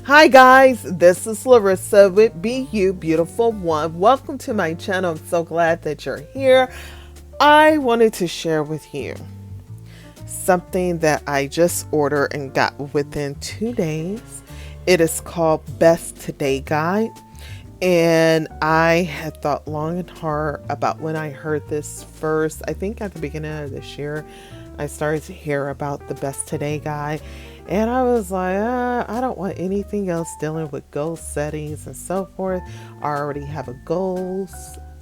Hi guys, this is Larrissa with Be You Beautiful One. Welcome to my channel. I'm so glad that you're here. I wanted to share with you something that I just ordered and got within 2 days. It is called Best Today Guide. And I had thought long and hard about when I heard this first. I think at the beginning of this year, I started to hear about the Best Today Guide. And I was like, I don't want anything else dealing with goal settings and so forth. I already have a goals.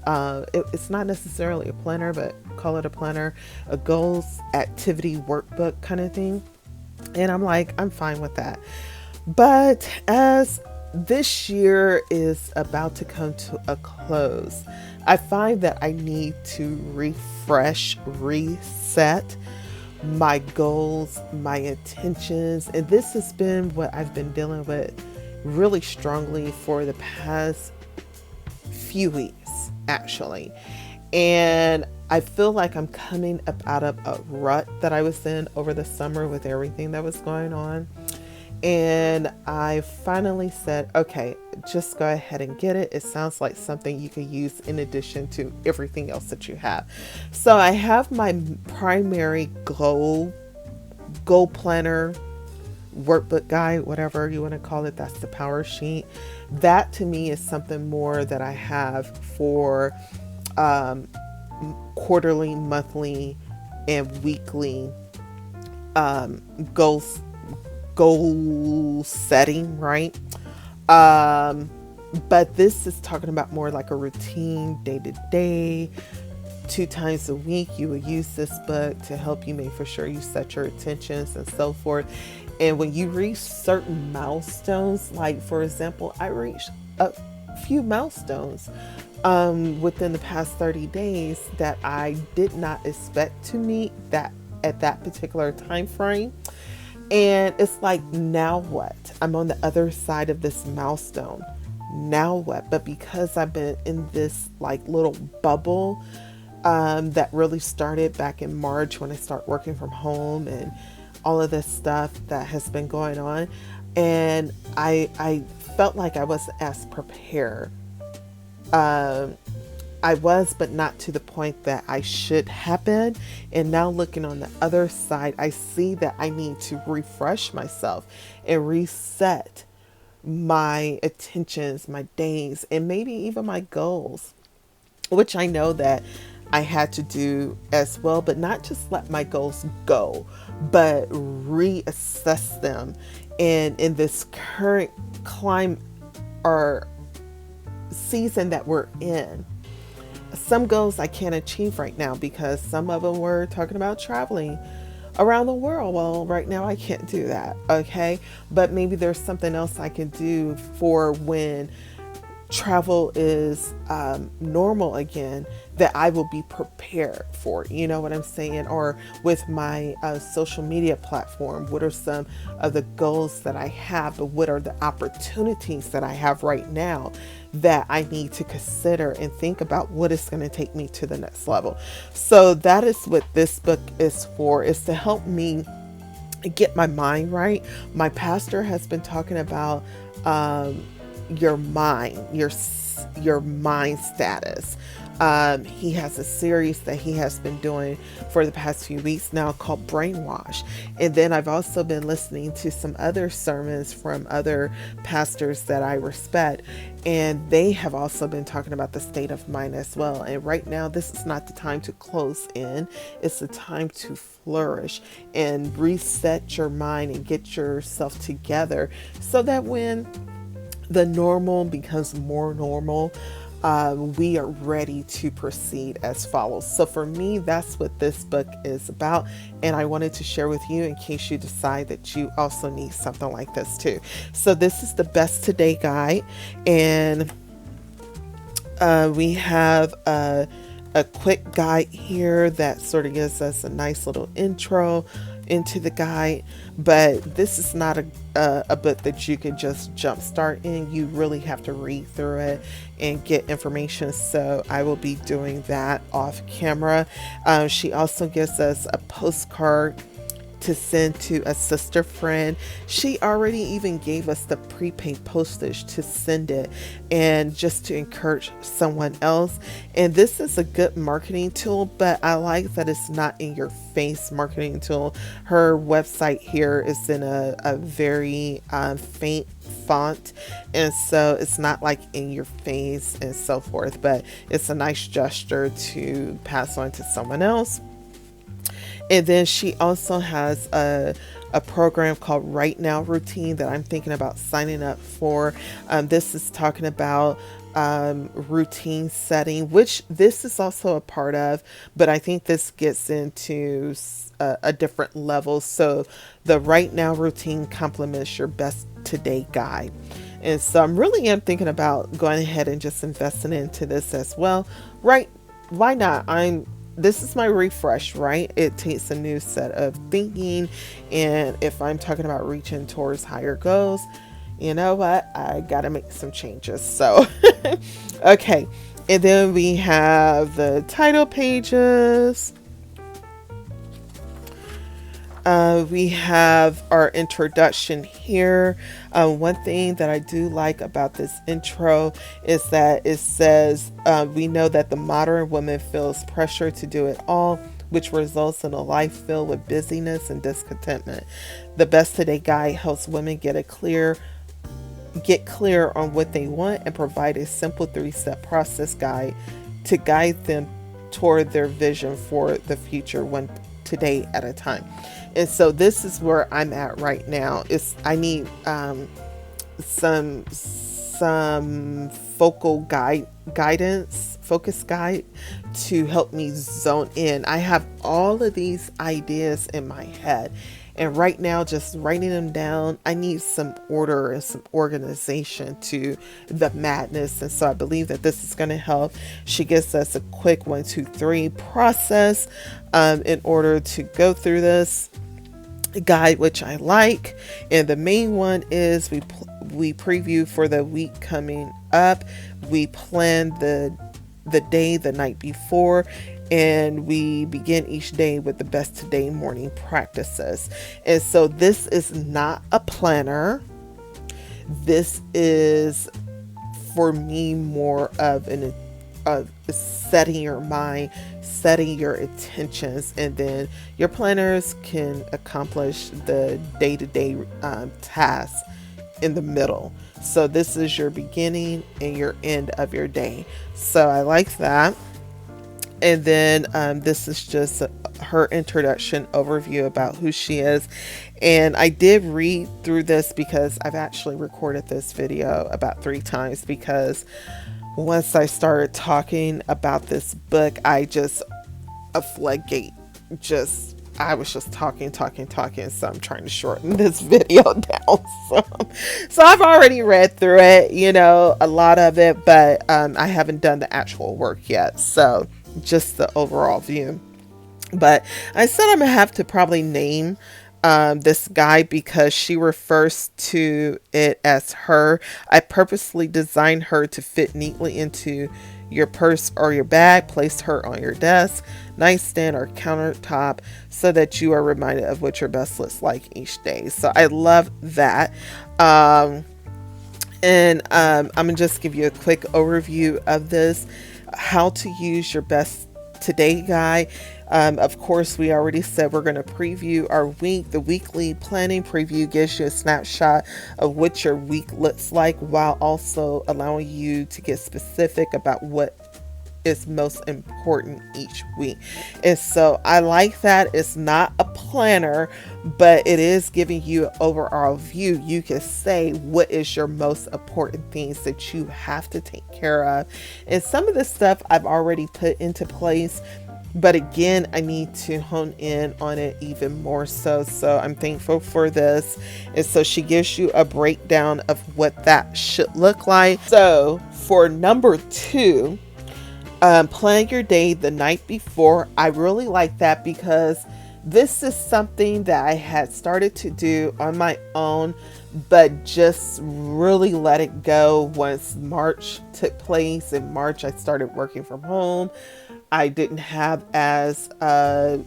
It's not necessarily a planner, but call it a planner, a goals activity workbook kind of thing. And I'm like, I'm fine with that. But as this year is about to come to a close, I find that I need to refresh, reset my goals, my intentions, and this has been what I've been dealing with really strongly for the past few weeks, actually. And I feel like I'm coming up out of a rut that I was in over the summer with everything that was going on. And I finally said, okay, just go ahead and get it. It sounds like something you could use in addition to everything else that you have. So I have my primary goal planner, workbook guide, whatever you want to call it. That's the power sheet. That to me is something more that I have for quarterly, monthly, and weekly goal setting, right? But this is talking about more like a routine, day to day, 2 times a week. You will use this book to help you make for sure you set your intentions and so forth. And when you reach certain milestones, like for example, I reached a few milestones within the past 30 days that I did not expect to meet that at that particular time frame. And it's like, now what? I'm on the other side of this milestone. Now what? But because I've been in this like little bubble that really started back in March when I started working from home and all of this stuff that has been going on, and I felt like I wasn't as prepared. I was, but not to the point that I should have been. And now looking on the other side, I see that I need to refresh myself and reset my attentions, my days, and maybe even my goals, which I know that I had to do as well, but not just let my goals go, but reassess them. And in this current climate or season that we're in, some goals I can't achieve right now because some of them were talking about traveling around the world. Well, right now I can't do that. Okay. But maybe there's something else I can do for when travel is normal again, that I will be prepared for. You know what I'm saying? Or with my social media platform, what are some of the goals that I have, but what are the opportunities that I have right now that I need to consider and think about what is going to take me to the next level. So that is what this book is for, is to help me get my mind right. My pastor has been talking about your mind, your mind status. He has a series that he has been doing for the past few weeks now called Brainwash. And then I've also been listening to some other sermons from other pastors that I respect. And they have also been talking about the state of mind as well. And right now, this is not the time to close in. It's the time to flourish and reset your mind and get yourself together so that when the normal becomes more normal, we are ready to proceed as follows. So for me, that's what this book is about. And I wanted to share with you in case you decide that you also need something like this too. So this is the Best Today Guide. And we have a quick guide here that sort of gives us a nice little intro into the guide, but this is not a book that you can just jumpstart in. You really have to read through it and get information. So I will be doing that off camera. She also gives us a postcard to send to a sister friend. She already even gave us the prepaid postage to send it and just to encourage someone else. And this is a good marketing tool, but I like that it's not in your face marketing tool. Her website here is in a very faint font, and so it's not like in your face and so forth, but it's a nice gesture to pass on to someone else. And then she also has a program called Right Now Routine that I'm thinking about signing up for. This is talking about routine setting, which this is also a part of, but I think this gets into a different level. So the Right Now Routine complements your best today guide. And so I'm really am thinking about going ahead and just investing into this as well. Right? Why not? This is my refresh, right? It takes a new set of thinking. And if I'm talking about reaching towards higher goals, you know what? I got to make some changes. So, okay. And then we have the title pages. We have our introduction here. One thing that I do like about this intro is that it says, we know that the modern woman feels pressure to do it all, which results in a life filled with busyness and discontentment. The Best Today Guide helps women get clear on what they want and provide a simple 3-step process guide to guide them toward their vision for the future, one today at a time. And so this is where I'm at right now. I need some focus guide to help me zone in. I have all of these ideas in my head, and right now just writing them down, I need some order and some organization to the madness. And so I believe that this is going to help. She gives us a quick 1, 2, 3 process in order to go through this guide, which I like. And the main one is we preview for the week coming up. We plan the day the night before, and we begin each day with the best today morning practices. And so this is not a planner. This is for me more of setting your mind, setting your intentions, and then your planners can accomplish the day-to-day tasks in the middle. So this is your beginning and your end of your day. So I like that. And then this is just her introduction overview about who she is. And I did read through this because I've actually recorded this video about 3 times, because once I started talking about this book, a floodgate I was just talking. So I'm trying to shorten this video down. So I've already read through it, a lot of it, but I haven't done the actual work yet. So just the overall view. But I said I'm going to have to probably name this guide because she refers to it as her. I purposely designed her to fit neatly into your purse or your bag. Placed her on your desk, nightstand, or countertop so that you are reminded of what your best looks like each day. So I love that. I'm gonna just give you a quick overview of this, how to use your best today guide. Of course, we already said we're going to preview our week. The weekly planning preview gives you a snapshot of what your week looks like, while also allowing you to get specific about what is most important each week. And so I like that. It's not a planner, but it is giving you an overall view. You can say what is your most important things that you have to take care of. And some of this stuff I've already put into place, but again, I need to hone in on it even more so. So I'm thankful for this. And so she gives you a breakdown of what that should look like. So for number 2, plan your day the night before. I really like that because this is something that I had started to do on my own, but just really let it go once March took place. In March, I started working from home. I didn't have as a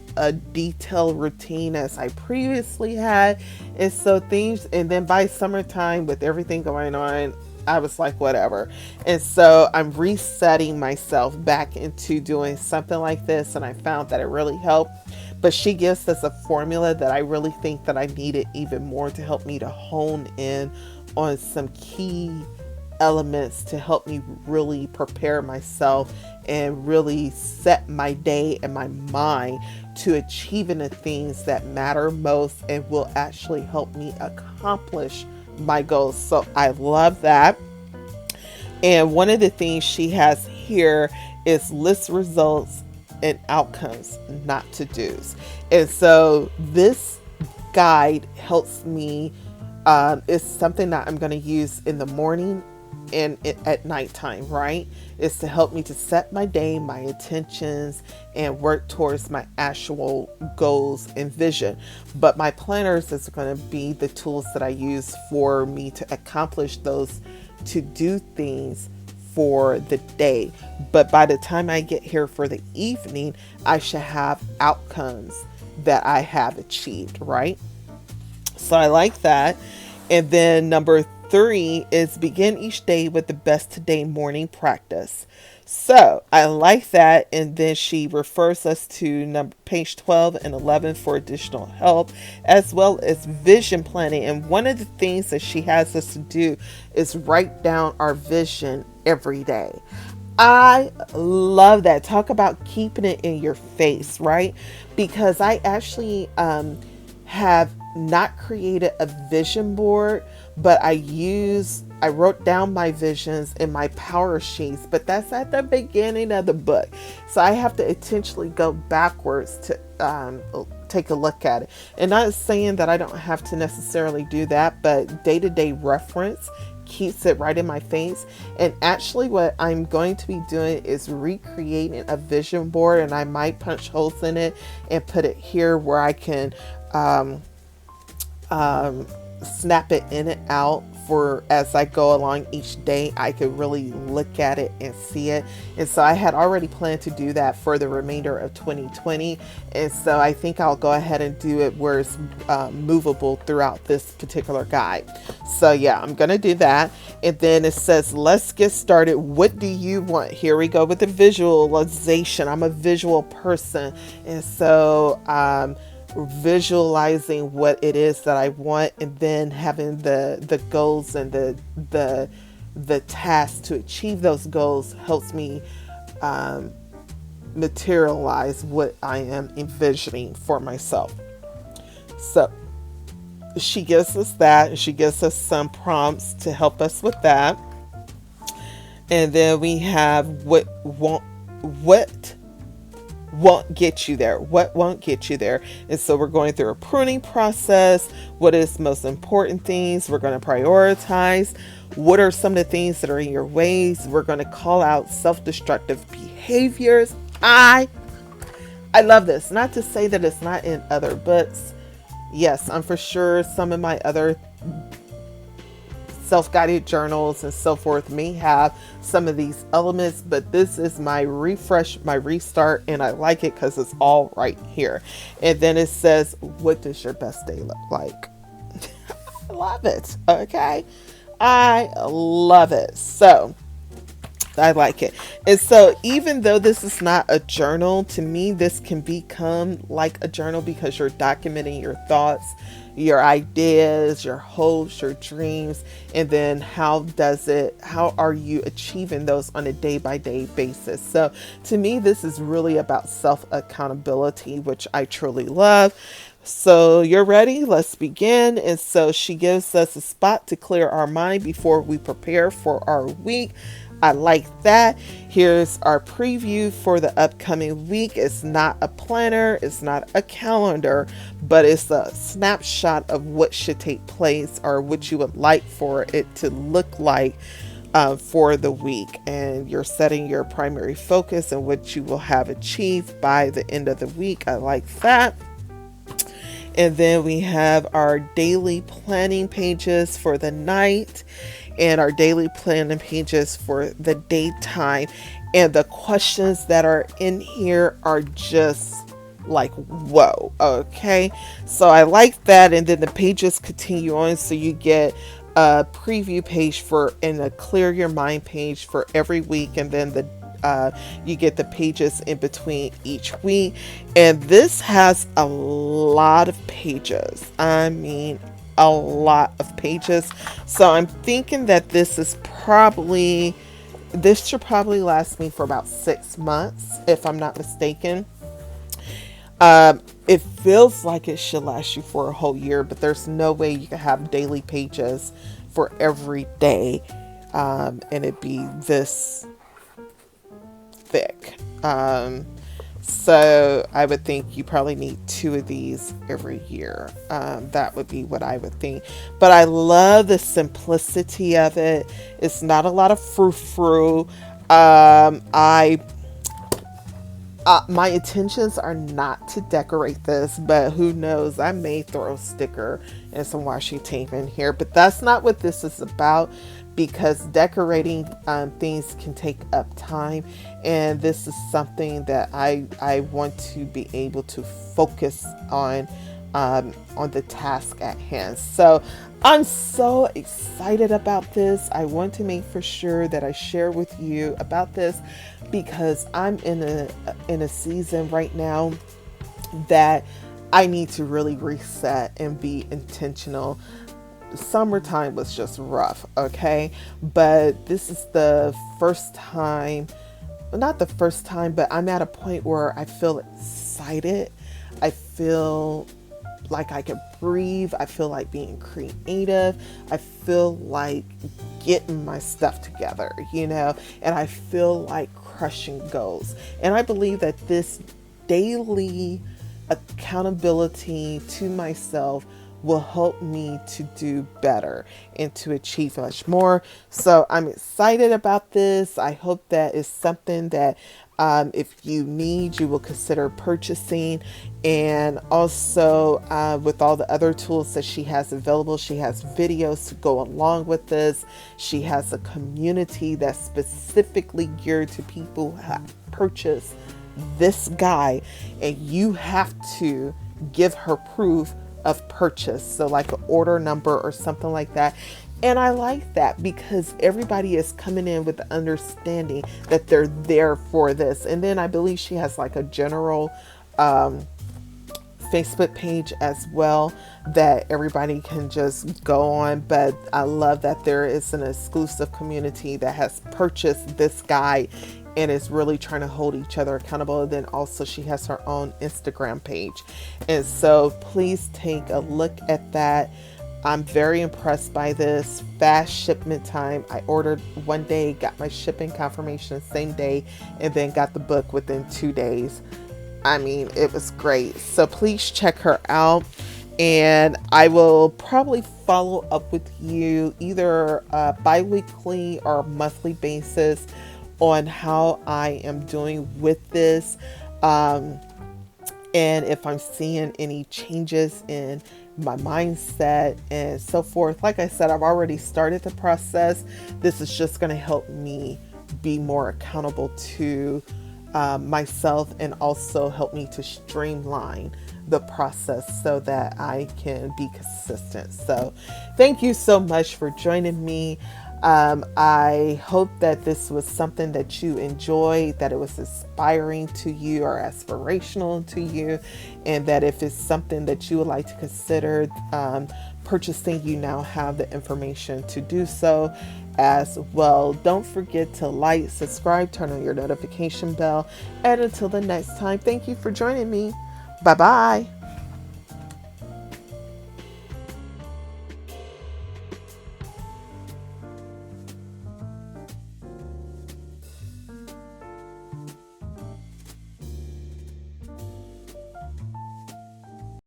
detailed routine as I previously had. And so things, and then by summertime with everything going on, I was like, whatever. And so I'm resetting myself back into doing something like this. And I found that it really helped. But she gives us a formula that I really think that I needed even more to help me to hone in on some key elements to help me really prepare myself and really set my day and my mind to achieving the things that matter most and will actually help me accomplish my goals. So I love that. And one of the things she has here is list results and outcomes, not to do's. And so this guide helps me. It's something that I'm going to use in the morning and at nighttime, right? Is to help me to set my day, my intentions, and work towards my actual goals and vision. But my planners is going to be the tools that I use for me to accomplish those to do things for the day. But by the time I get here for the evening, I should have outcomes that I have achieved, right? So I like that. And then number 3 is begin each day with the best today morning practice. So I like that. And then she refers us to page 12 and 11 for additional help, as well as vision planning. And one of the things that she has us to do is write down our vision every day. I love that. Talk about keeping it in your face, right? Because I actually have not created a vision board, but I wrote down my visions in my power sheets, but that's at the beginning of the book. So I have to intentionally go backwards to take a look at it. And not saying that I don't have to necessarily do that, but day-to-day reference keeps it right in my face. And actually what I'm going to be doing is recreating a vision board, and I might punch holes in it and put it here where I can snap it in and out for as I go along each day. I could really look at it and see it. And so I had already planned to do that for the remainder of 2020. And so I think I'll go ahead and do it where it's movable throughout this particular guide. So yeah, I'm going to do that. And then it says, let's get started. What do you want? Here we go with the visualization. I'm a visual person. And so, visualizing what it is that I want, and then having the goals and the tasks to achieve those goals helps me materialize what I am envisioning for myself. So she gives us that, and she gives us some prompts to help us with that. And then we have what won't get you there. What won't get you there? And so we're going through a pruning process. What is most important things? We're going to prioritize. What are some of the things that are in your ways? We're going to call out self-destructive behaviors. I love this. Not to say that it's not in other books. Yes, I'm for sure some of my other self-guided journals and so forth may have some of these elements, but this is my refresh, my restart, and I like it because it's all right here. And then it says, what does your best day look like? I love it. Okay, I love it. So I like it. And so even though this is not a journal, to me this can become like a journal because you're documenting your thoughts, your ideas, your hopes, your dreams, and then how are you achieving those on a day-by-day basis. So to me, this is really about self-accountability, which I truly love. So you're ready? Let's begin. And so she gives us a spot to clear our mind before we prepare for our week. I like that. Here's our preview for the upcoming week. It's not a planner, it's not a calendar, but it's a snapshot of what should take place or what you would like for it to look like for the week. And you're setting your primary focus and what you will have achieved by the end of the week. I like that. And then we have our daily planning pages for the night and our daily planning pages for the daytime. And the questions that are in here are just like, whoa. Okay. So I like that. And then the pages continue on. So you get a preview page for and a clear your mind page for every week. And then you get the pages in between each week. And this has a lot of pages. I mean, a lot of pages. So I'm thinking that this should probably last me for about 6 months, if I'm not mistaken. It feels like it should last you for a whole year, but there's no way you can have daily pages for every day, and it be this thick. So I would think you probably need 2 of these every year. That would be what I would think. But I love the simplicity of it. It's not a lot of frou-frou. My intentions are not to decorate this, but who knows? I may throw a sticker and some washi tape in here, but that's not what this is about, because decorating things can take up time, and this is something that I want to be able to focus on the task at hand. So I'm so excited about this. I want to make for sure that I share with you about this, because I'm in a season right now that I need to really reset and be intentional. Summertime was just rough, okay? But this is the first time, not the first time, but I'm at a point where I feel excited. I feel like I can breathe. I feel like being creative. I feel like getting my stuff together, and I feel like crushing goals. And I believe that this daily accountability to myself will help me to do better and to achieve much more. So I'm excited about this. I hope that is something that if you need, you will consider purchasing. And also with all the other tools that she has available, she has videos to go along with this. She has a community that's specifically geared to people who have purchased this guide, and you have to give her proof of purchase, so like an order number or something like that. And I like that, because everybody is coming in with the understanding that they're there for this. And then I believe she has like a general Facebook page as well that everybody can just go on. But I love that there is an exclusive community that has purchased this guide and is really trying to hold each other accountable. And then also she has her own Instagram page. And so please take a look at that. I'm very impressed by this. Fast shipment time. I ordered one day, got my shipping confirmation same day, and then got the book within 2 days. I mean, it was great. So please check her out. And I will probably follow up with you either bi-weekly or monthly basis on how I am doing with this. And if I'm seeing any changes in my mindset and so forth. Like I said, I've already started the process. This is just going to help me be more accountable to myself, and also help me to streamline the process so that I can be consistent. So thank you so much for joining me. I hope that this was something that you enjoyed, that it was inspiring to you or aspirational to you, and that if it's something that you would like to consider purchasing, you now have the information to do so as well. Don't forget to like, subscribe, turn on your notification bell, and until the next time, thank you for joining me. Bye bye.